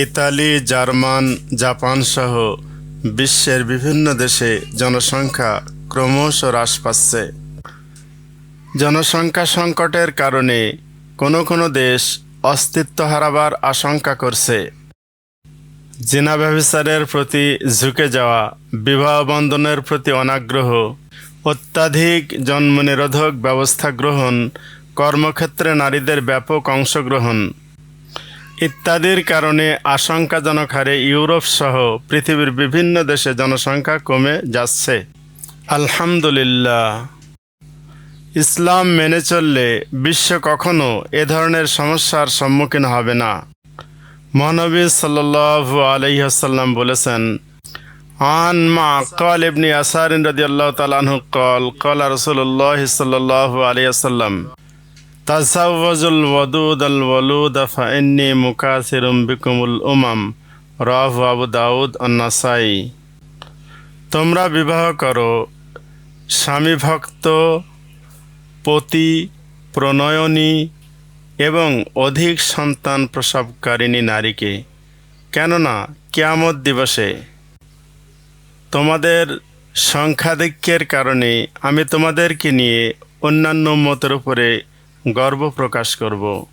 Italy, German, Japan সহ বিশ্বের বিভিন্ন দেশে জনসংখ্যা ক্রমশ হ্রাস পাচ্ছে। জনসংখ্যা সংকটের কারণে কোনো কোনো দেশ অস্তিত্ব হারাবার আশঙ্কা করছে। জিনা ব্যভিচারের প্রতি ঝুঁকে যাওয়া, বিবাহ বন্ধনের প্রতি অনাগ্রহ, অত্যাধিক জন্ম নিরোধক ব্যবস্থা গ্রহণ, কর্মক্ষেত্রে নারীদের ব্যাপক অংশগ্রহণ ইত্যাদির কারণে আশঙ্কাজনক হারে ইউরোপ সহ পৃথিবীর বিভিন্ন দেশে জনসংখ্যা কমে যাচ্ছে। আলহামদুলিল্লাহ, ইসলাম মেনে চললে বিশ্ব কখনো এ ধরনের সমস্যার সম্মুখীন হবে না। মহানবী সাল্লাল্লাহু আলাইহি ওয়াসাল্লাম বলেছেন, আন মাআকাল ইবনে ইয়াসার রাদিয়াল্লাহু তাআলা আনহু قال قال رسول الله صلى الله عليه وسلم تزوجوا الودود الولود فإني مكاثر بكم الأمم রাওয়াহু আবু দাউদ ও নাসাই। তোমরা বিবাহ করো স্বামী ভক্ত, পতি প্রণয়নী এবং অধিক সন্তান প্রসবকারিণী নারীকে, কেননা কিয়ামত দিবসে তোমাদের সংখ্যাধিক্যের কারণে আমি তোমাদেরকে নিয়ে অন্যান্য উম্মতের উপরে গর্ব প্রকাশ করব।